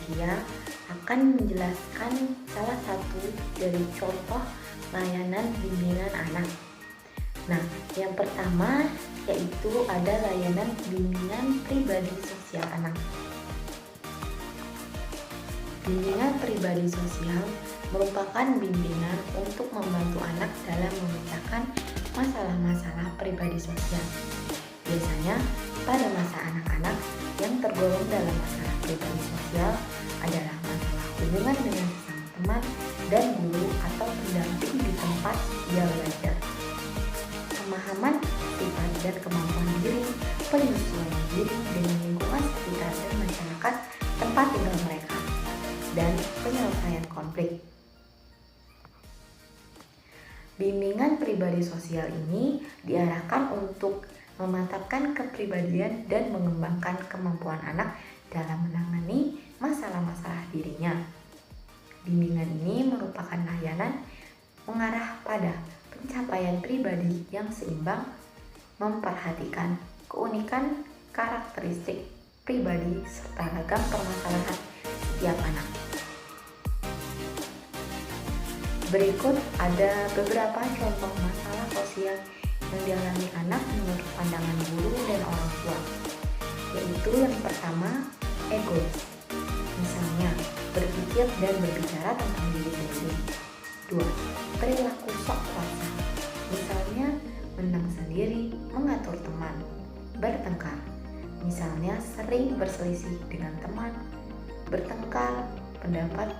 Sia akan menjelaskan salah satu dari contoh layanan bimbingan anak. Nah, yang pertama yaitu ada layanan bimbingan pribadi sosial anak. Bimbingan pribadi sosial merupakan bimbingan untuk membantu anak dalam memecahkan masalah-masalah pribadi sosial. Biasanya pada masa anak-anak yang tergolong dalam masalah pribadi sosial adalah masalah hubungan dengan sesama teman dan guru atau pendamping di tempat dia belajar. Pemahaman sifat dan kemampuan diri, penyesuaian diri dengan lingkungan sekitar dan masyarakat tempat tinggal mereka, dan penyelesaian konflik. Bimbingan pribadi sosial ini diarahkan untuk memantapkan kepribadian dan mengembangkan kemampuan anak dalam menangani masalah-masalah dirinya. Bimbingan ini merupakan layanan mengarah pada pencapaian pribadi yang seimbang, memperhatikan keunikan karakteristik pribadi serta ragam permasalahan setiap anak. Berikut ada beberapa contoh masalah sosial yang dialami anak menurut pandangan guru dan orang tua, yaitu yang pertama, egois. Misalnya, berpikir dan berbicara tentang diri sendiri. 2. Perilaku sok kuasa. Misalnya, menang sendiri, mengatur teman, bertengkar. Misalnya, sering berselisih dengan teman, bertengkar pendapat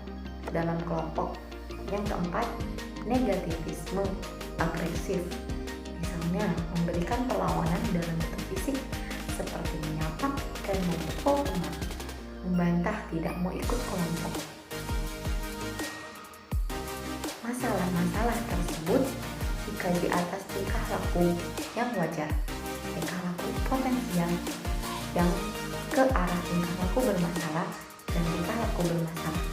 dalam kelompok. Yang keempat, negativisme agresif. Misalnya, memberikan perlawanan dalam bentuk fisik seperti menyapa dan memukul teman, membantah tidak mau ikut kelompok. Masalah-masalah tersebut dikaji atas tingkah laku yang wajar, tingkah laku potensial yang ke arah tingkah laku bermasalah, dan tingkah laku bermasalah.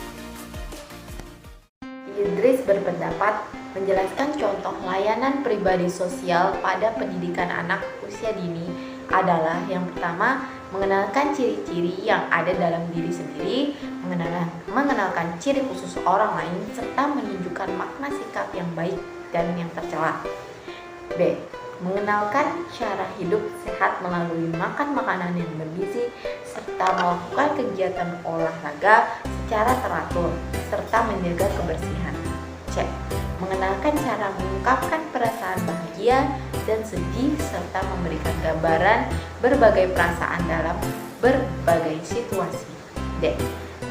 Idris berpendapat menjelaskan contoh layanan pribadi sosial pada pendidikan anak usia dini adalah yang pertama, mengenalkan ciri-ciri yang ada dalam diri sendiri, mengenalkan ciri khusus orang lain, serta menunjukkan makna sikap yang baik dan yang tercela. B. Mengenalkan cara hidup sehat melalui makan makanan yang bergizi, serta melakukan kegiatan olahraga secara teratur, serta menjaga kebersihan. C. Mengenalkan cara mengungkapkan perasaan bahagia dan sedih, serta memberikan gambaran berbagai perasaan dalam berbagai situasi. D.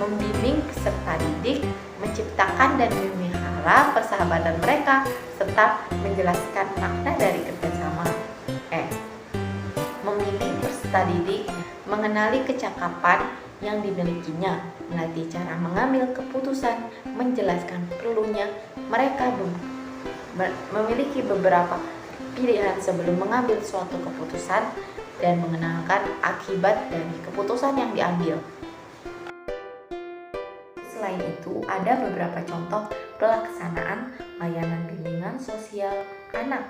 Membimbing peserta didik, menciptakan dan memelihara persahabatan mereka, serta menjelaskan makna dari kerjasama. E. Membimbing peserta didik, mengenali kecakapan yang dimilikinya, melatih cara mengambil keputusan, menjelaskan perlunya mereka memiliki beberapa pilihan sebelum mengambil suatu keputusan, dan mengenalkan akibat dari keputusan yang diambil. Selain itu, ada beberapa contoh pelaksanaan layanan bimbingan sosial anak.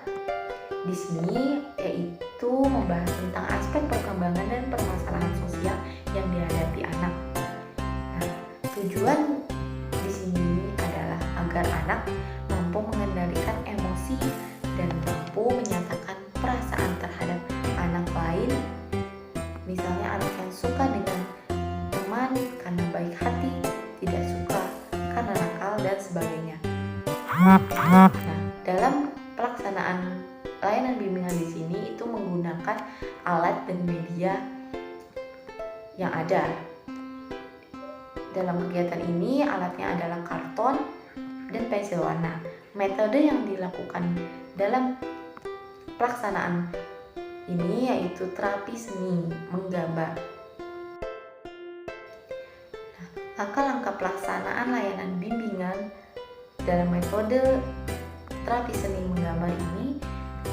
Di sini yaitu membahas tentang aspek perkembangan dan permasalahan sosial yang dihadapi anak. Nah, tujuan di sini adalah agar anak mampu mengendalikan emosi dan mampu menyatakan perasaan terhadap anak lain. Misalnya anak yang suka dengan teman karena baik hati, tidak suka karena nakal, dan sebagainya. Nah, dalam pelaksanaan layanan bimbingan di sini itu menggunakan alat dan media yang ada. Dalam kegiatan ini alatnya adalah karton dan pensil warna. Metode yang dilakukan dalam pelaksanaan ini yaitu terapi seni menggambar. Langkah-langkah pelaksanaan layanan bimbingan dalam metode terapi seni menggambar ini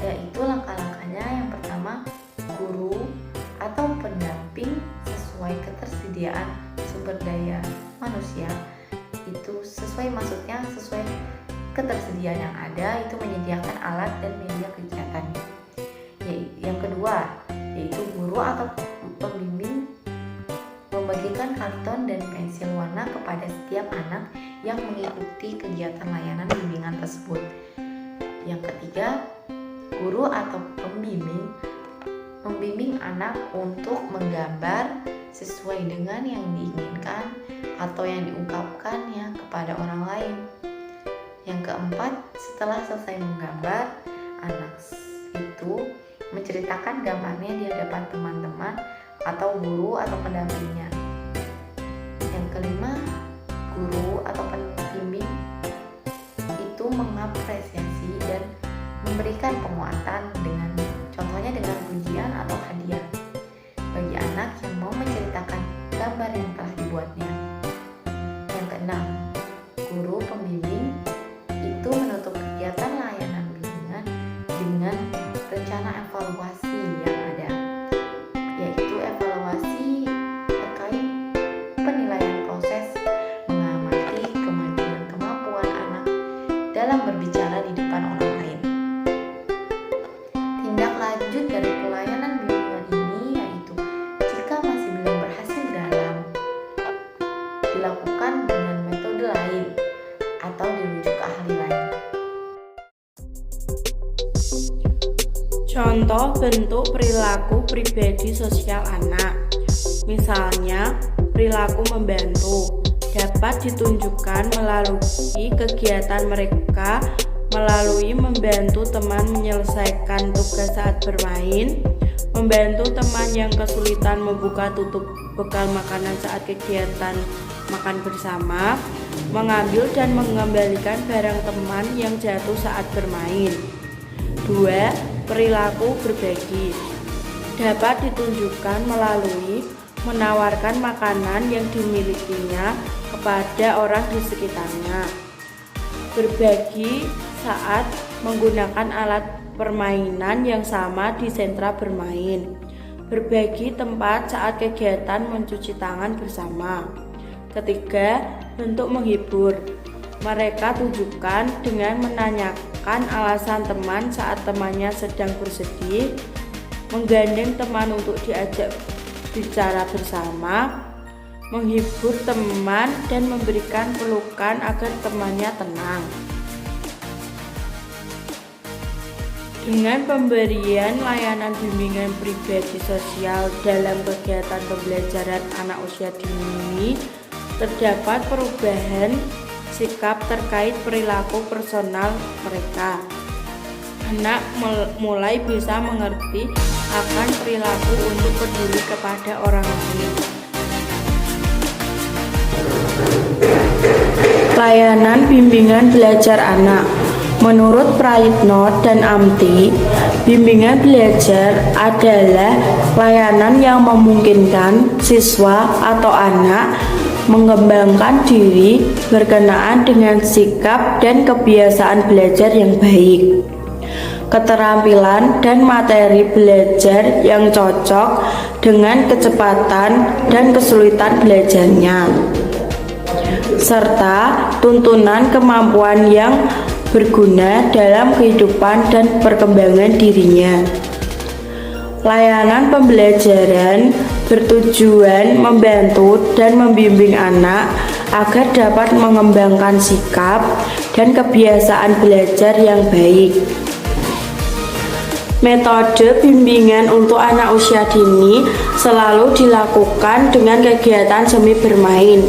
yaitu langkah-langkahnya yang pertama, guru atau pendamping sesuai ketersediaan sumber daya manusia, itu sesuai ketersediaan yang ada, itu menyediakan alat dan media kegiatan. Yang kedua yaitu guru atau pembimbing membagikan karton dan pensil warna setiap anak yang mengikuti kegiatan layanan bimbingan tersebut. Yang ketiga, guru atau pembimbing membimbing anak untuk menggambar sesuai dengan yang diinginkan atau yang diungkapkannya kepada orang lain. Yang keempat, setelah selesai menggambar, anak itu menceritakan gambarnya di hadapan teman-teman atau guru atau pendampingnya. Yang kelima, guru atau pembimbing itu mengapresiasi dan memberikan penguatan contohnya dengan pujian atau hadiah bagi anak yang mau menceritakan gambar yang telah dibuatnya. Yang keenam, guru pembimbing itu menutup kegiatan layanan bimbingan dengan rencana evaluasi yang ada, yaitu evaluasi terkait penilaian proses mengamati kemampuan anak dalam berbicara di depan orang lain. Tindak lanjut dari pelayanan bimbingan ini yaitu jika masih belum berhasil dilakukan dengan metode lain atau dirujuk ke ahli lain. Contoh bentuk perilaku pribadi sosial anak. Misalnya, perilaku membantu dapat ditunjukkan melalui kegiatan mereka melalui membantu teman menyelesaikan tugas saat bermain, membantu teman yang kesulitan membuka tutup bekal makanan saat kegiatan makan bersama, mengambil dan mengembalikan barang teman yang jatuh saat bermain. 2. Perilaku berbagi dapat ditunjukkan melalui menawarkan makanan yang dimilikinya kepada orang di sekitarnya, berbagi saat menggunakan alat permainan yang sama di sentra bermain, berbagi tempat saat kegiatan mencuci tangan bersama. Ketiga, bentuk menghibur. Mereka tunjukkan dengan menanyakan alasan teman saat temannya sedang bersedih, menggandeng teman untuk diajak bicara bersama, menghibur teman dan memberikan pelukan agar temannya tenang. Dengan pemberian layanan bimbingan pribadi sosial dalam kegiatan pembelajaran anak usia dini, terdapat perubahan sikap terkait perilaku personal mereka. Anak mulai bisa mengerti akan perilaku untuk peduli kepada orang lain. Layanan bimbingan belajar anak. Menurut Praitno dan Amti, bimbingan belajar adalah layanan yang memungkinkan siswa atau anak mengembangkan diri berkenaan dengan sikap dan kebiasaan belajar yang baik, keterampilan dan materi belajar yang cocok dengan kecepatan dan kesulitan belajarnya, serta tuntunan kemampuan yang berguna dalam kehidupan dan perkembangan dirinya. Layanan pembelajaran bertujuan membantu dan membimbing anak agar dapat mengembangkan sikap dan kebiasaan belajar yang baik. Metode bimbingan untuk anak usia dini selalu dilakukan dengan kegiatan semi bermain.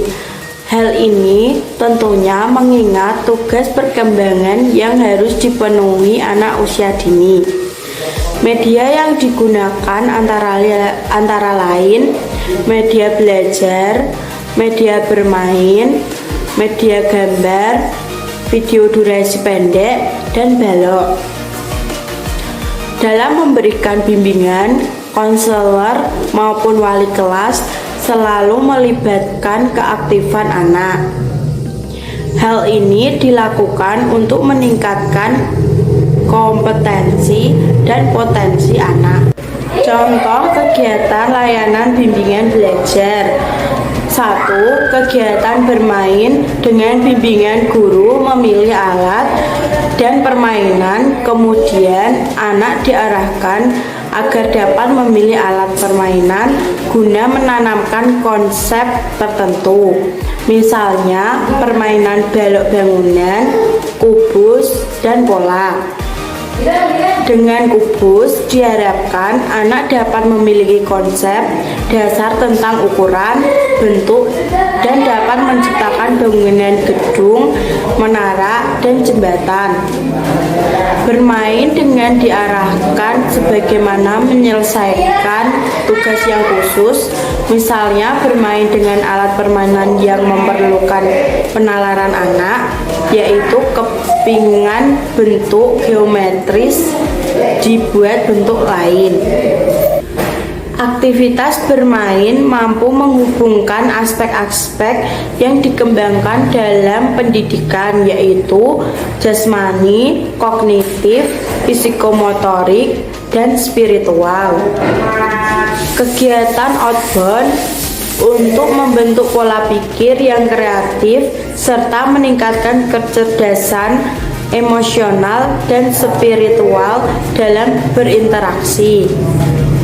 Hal ini tentunya mengingat tugas perkembangan yang harus dipenuhi anak usia dini. Media yang digunakan antara lain media belajar, media bermain, media gambar, video durasi pendek, dan balok. Dalam memberikan bimbingan, konselor maupun wali kelas selalu melibatkan keaktifan anak. Hal ini dilakukan untuk meningkatkan kompetensi dan potensi anak. Contoh kegiatan layanan bimbingan belajar. 1. Kegiatan bermain dengan bimbingan guru memilih alat dan permainan, kemudian anak diarahkan agar dapat memilih alat permainan guna menanamkan konsep tertentu. Misalnya, permainan balok bangunan, kubus, dan pola. Dengan kubus, diharapkan anak dapat memiliki konsep dasar tentang ukuran, bentuk, dan dapat menciptakan bangunan gedung, menara, dan jembatan. Bermain dengan diarahkan sebagaimana menyelesaikan tugas yang khusus, misalnya bermain dengan alat permainan yang memerlukan penalaran anak, yaitu kepingan bentuk geometris dibuat bentuk lain. Aktivitas bermain mampu menghubungkan aspek-aspek yang dikembangkan dalam pendidikan, yaitu jasmani, kognitif, psikomotorik, dan spiritual. Kegiatan outbound untuk membentuk pola pikir yang kreatif serta meningkatkan kecerdasan emosional dan spiritual dalam berinteraksi.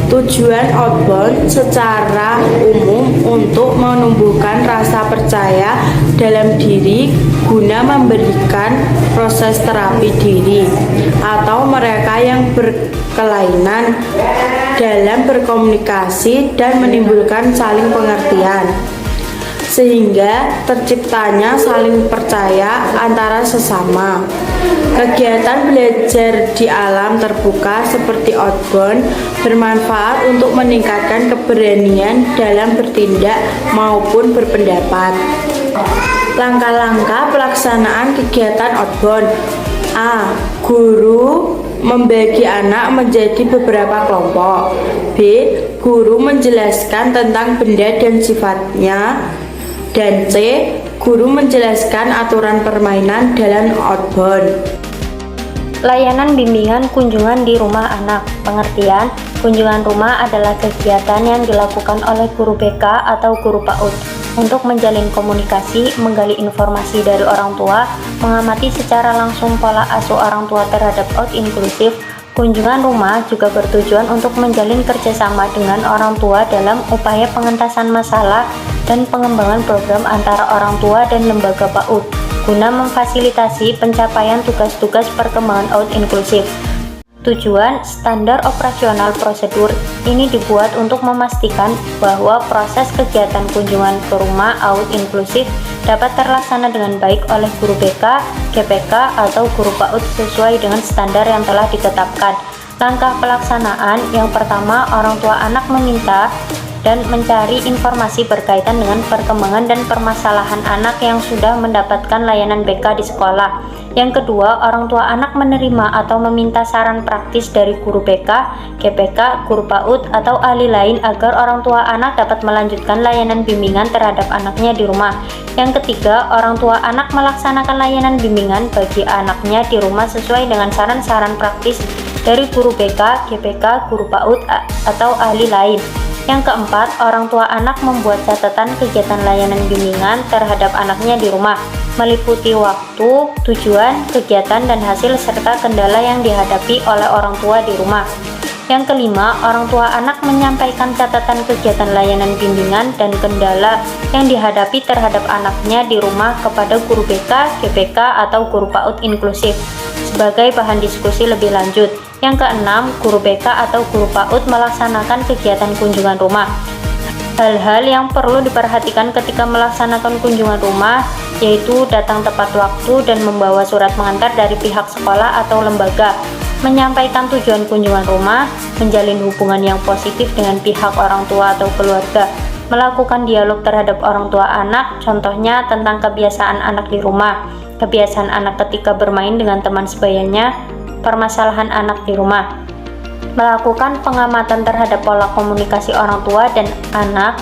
Tujuan outbound secara umum untuk menumbuhkan rasa percaya dalam diri guna memberikan proses terapi diri atau mereka yang berkelainan dalam berkomunikasi dan menimbulkan saling pengertian, sehingga terciptanya saling percaya antara sesama. Kegiatan belajar di alam terbuka seperti outbound bermanfaat untuk meningkatkan keberanian dalam bertindak maupun berpendapat. Langkah-langkah pelaksanaan kegiatan outbound. A. Guru membagi anak menjadi beberapa kelompok. B. Guru menjelaskan tentang benda dan sifatnya. Dan C. Guru menjelaskan aturan permainan dalam outbound. Layanan bimbingan kunjungan di rumah anak. Pengertian, kunjungan rumah adalah kegiatan yang dilakukan oleh guru BK atau guru PAUD untuk menjalin komunikasi, menggali informasi dari orang tua, mengamati secara langsung pola asuh orang tua terhadap out inklusif. Kunjungan rumah juga bertujuan untuk menjalin kerjasama dengan orang tua dalam upaya pengentasan masalah dan pengembangan program antara orang tua dan lembaga PAUD guna memfasilitasi pencapaian tugas-tugas perkembangan out inklusif. Tujuan, standar operasional prosedur ini dibuat untuk memastikan bahwa proses kegiatan kunjungan ke rumah out inklusif dapat terlaksana dengan baik oleh guru BK, GPK, atau guru PAUD sesuai dengan standar yang telah ditetapkan. Langkah pelaksanaan yang pertama, orang tua anak meminta dan mencari informasi berkaitan dengan perkembangan dan permasalahan anak yang sudah mendapatkan layanan BK di sekolah. Yang kedua, orang tua anak menerima atau meminta saran praktis dari guru BK, GPK, guru PAUD, atau ahli lain agar orang tua anak dapat melanjutkan layanan bimbingan terhadap anaknya di rumah. Yang ketiga, orang tua anak melaksanakan layanan bimbingan bagi anaknya di rumah sesuai dengan saran-saran praktis dari guru BK, GPK, guru PAUD, atau ahli lain. Yang keempat, orang tua anak membuat catatan kegiatan layanan bimbingan terhadap anaknya di rumah, meliputi waktu, tujuan, kegiatan, dan hasil serta kendala yang dihadapi oleh orang tua di rumah. Yang kelima, orang tua anak menyampaikan catatan kegiatan layanan bimbingan dan kendala yang dihadapi terhadap anaknya di rumah kepada guru BK, GPK, atau guru PAUD inklusif sebagai bahan diskusi lebih lanjut. Yang keenam, guru BK atau guru PAUD melaksanakan kegiatan kunjungan rumah. Hal-hal yang perlu diperhatikan ketika melaksanakan kunjungan rumah yaitu datang tepat waktu dan membawa surat pengantar dari pihak sekolah atau lembaga, menyampaikan tujuan kunjungan rumah, menjalin hubungan yang positif dengan pihak orang tua atau keluarga, melakukan dialog terhadap orang tua anak, contohnya tentang kebiasaan anak di rumah, kebiasaan anak ketika bermain dengan teman sebayanya, permasalahan anak di rumah, melakukan pengamatan terhadap pola komunikasi orang tua dan anak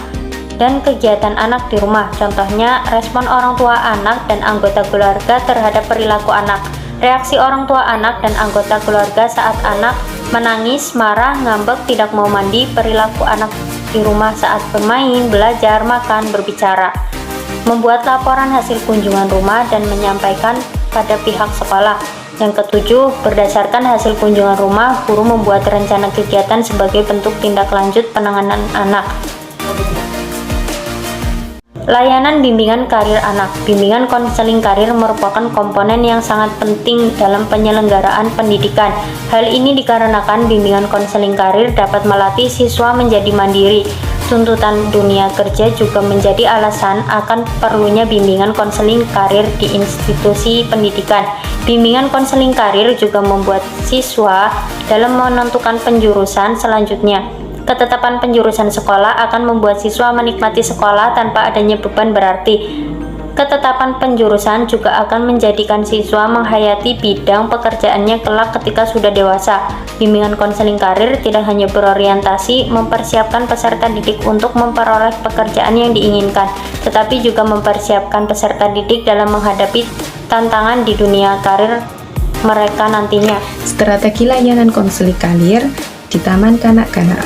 dan kegiatan anak di rumah, contohnya respon orang tua anak dan anggota keluarga terhadap perilaku anak, reaksi orang tua anak dan anggota keluarga saat anak menangis, marah, ngambek, tidak mau mandi, perilaku anak di rumah saat bermain, belajar, makan, berbicara, membuat laporan hasil kunjungan rumah dan menyampaikan pada pihak sekolah, Yang ketujuh, berdasarkan hasil kunjungan rumah, guru membuat rencana kegiatan sebagai bentuk tindak lanjut penanganan anak. Layanan bimbingan karir anak. Bimbingan konseling karir merupakan komponen yang sangat penting dalam penyelenggaraan pendidikan. Hal ini dikarenakan bimbingan konseling karir dapat melatih siswa menjadi mandiri. Tuntutan dunia kerja juga menjadi alasan akan perlunya bimbingan konseling karir di institusi pendidikan. Bimbingan konseling karir juga membuat siswa dalam menentukan penjurusan selanjutnya. Ketetapan penjurusan sekolah akan membuat siswa menikmati sekolah tanpa adanya beban berarti. Ketetapan penjurusan juga akan menjadikan siswa menghayati bidang pekerjaannya kelak ketika sudah dewasa. Bimbingan konseling karir tidak hanya berorientasi mempersiapkan peserta didik untuk memperoleh pekerjaan yang diinginkan, tetapi juga mempersiapkan peserta didik dalam menghadapi tantangan di dunia karir mereka nantinya. Strategi layanan konseling karir di Taman Kanak-kanak.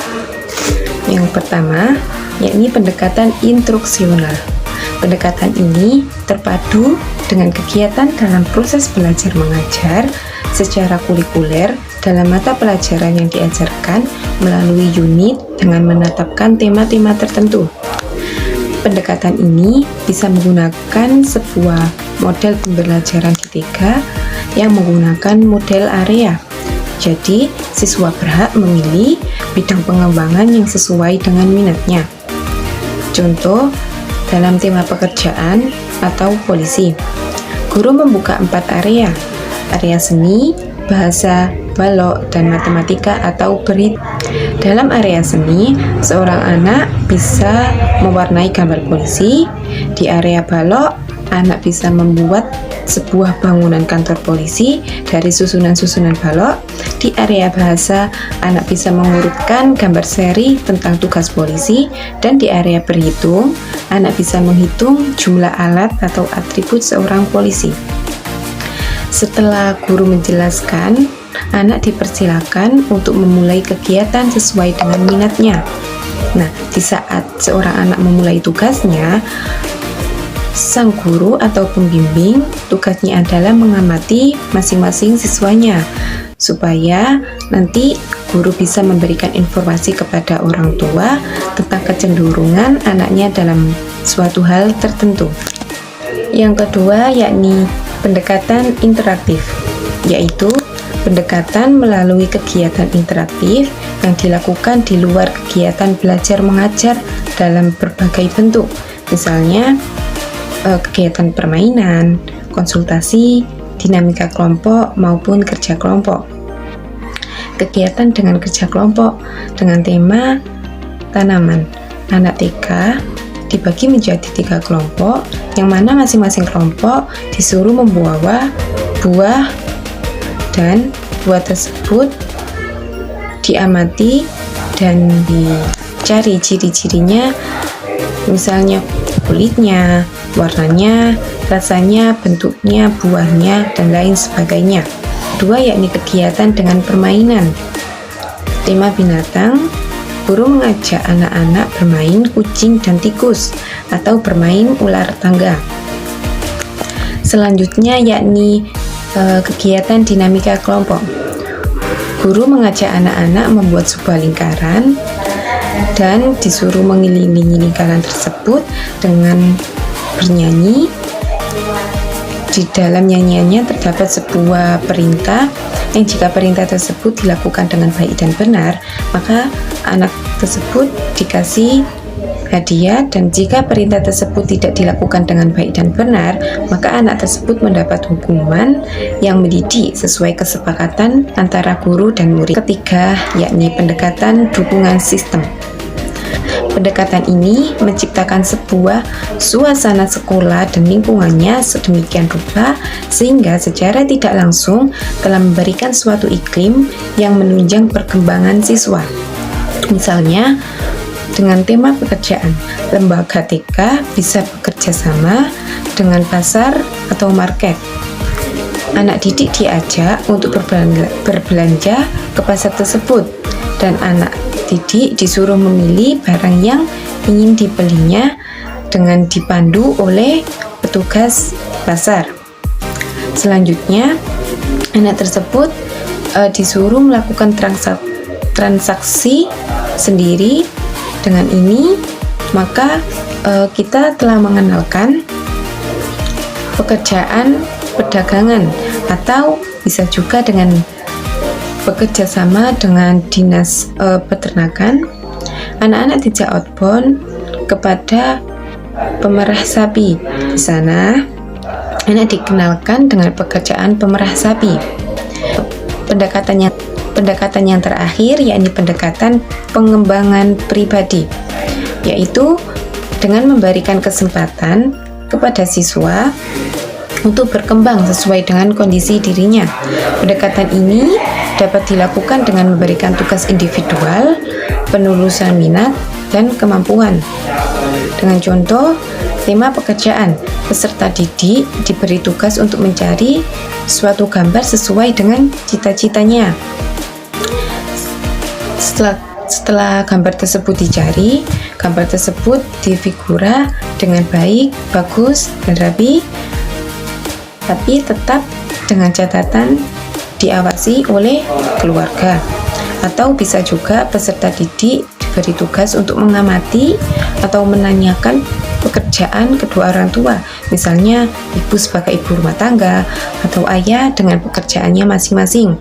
Yang pertama, yakni pendekatan instruksional. Pendekatan ini terpadu dengan kegiatan dalam proses belajar mengajar secara kulikuler dalam mata pelajaran yang diajarkan melalui unit dengan menetapkan tema-tema tertentu. Pendekatan ini bisa menggunakan sebuah model pembelajaran ketiga yang menggunakan model area. Jadi, siswa berhak memilih bidang pengembangan yang sesuai dengan minatnya. Contoh, dalam tema pekerjaan atau polisi, guru membuka 4 area: area seni, bahasa, balok, dan matematika atau berit. Dalam area seni, seorang anak bisa mewarnai gambar polisi. Di area balok, anak bisa membuat sebuah bangunan kantor polisi dari susunan-susunan balok. Di area bahasa, anak bisa mengurutkan gambar seri tentang tugas polisi. Dan di area berhitung, anak bisa menghitung jumlah alat atau atribut seorang polisi. Setelah guru menjelaskan, anak dipersilakan untuk memulai kegiatan sesuai dengan minatnya. Nah, di saat seorang anak memulai tugasnya, sang guru atau pembimbing tugasnya adalah mengamati masing-masing siswanya supaya nanti guru bisa memberikan informasi kepada orang tua tentang kecenderungan anaknya dalam suatu hal tertentu. Yang kedua yakni pendekatan interaktif, yaitu pendekatan melalui kegiatan interaktif yang dilakukan di luar kegiatan belajar mengajar dalam berbagai bentuk. Misalnya kegiatan permainan, konsultasi, dinamika kelompok maupun kerja kelompok. Kegiatan dengan kerja kelompok dengan tema tanaman. Anak TK dibagi menjadi 3 kelompok, yang mana masing-masing kelompok disuruh membawa buah, dan buah tersebut diamati dan dicari ciri-cirinya, misalnya kulitnya, warnanya, rasanya, bentuknya, buahnya, dan lain sebagainya. Kedua yakni kegiatan dengan permainan. Tema binatang, guru mengajak anak-anak bermain kucing dan tikus atau bermain ular tangga. Selanjutnya yakni kegiatan dinamika kelompok. Guru mengajak anak-anak membuat sebuah lingkaran dan disuruh mengelilingi lingkaran tersebut dengan bernyanyi. Di dalam nyanyiannya terdapat sebuah perintah yang jika perintah tersebut dilakukan dengan baik dan benar, maka anak tersebut dikasih hadiah, dan jika perintah tersebut tidak dilakukan dengan baik dan benar, maka anak tersebut mendapat hukuman yang mendidik sesuai kesepakatan antara guru dan murid. Ketiga, yakni pendekatan dukungan sistem. Pendekatan ini menciptakan sebuah suasana sekolah dan lingkungannya sedemikian rupa sehingga secara tidak langsung telah memberikan suatu iklim yang menunjang perkembangan siswa. Misalnya, dengan tema pekerjaan, lembaga TK bisa bekerja sama dengan pasar atau market. Anak didik diajak untuk berbelanja ke pasar tersebut, dan anak didik disuruh memilih barang yang ingin dibelinya dengan dipandu oleh petugas pasar. Selanjutnya, anak tersebut disuruh melakukan transaksi sendiri. Dengan ini maka kita telah mengenalkan pekerjaan perdagangan, atau bisa juga dengan bekerja sama dengan dinas peternakan. Anak-anak dijak outbound kepada pemerah sapi. Di sana anak dikenalkan dengan pekerjaan pemerah sapi. Pendekatan yang terakhir yakni pendekatan pengembangan pribadi, yaitu dengan memberikan kesempatan kepada siswa untuk berkembang sesuai dengan kondisi dirinya. Pendekatan ini dapat dilakukan dengan memberikan tugas individual, penelusuran minat, dan kemampuan. Dengan contoh, tema pekerjaan, peserta didik diberi tugas untuk mencari suatu gambar sesuai dengan cita-citanya. Setelah gambar tersebut dicari, gambar tersebut difigura dengan baik, bagus, dan rapi, tapi tetap dengan catatan diawasi oleh keluarga. Atau bisa juga peserta didik diberi tugas untuk mengamati atau menanyakan pekerjaan kedua orang tua, misalnya ibu sebagai ibu rumah tangga atau ayah dengan pekerjaannya masing-masing.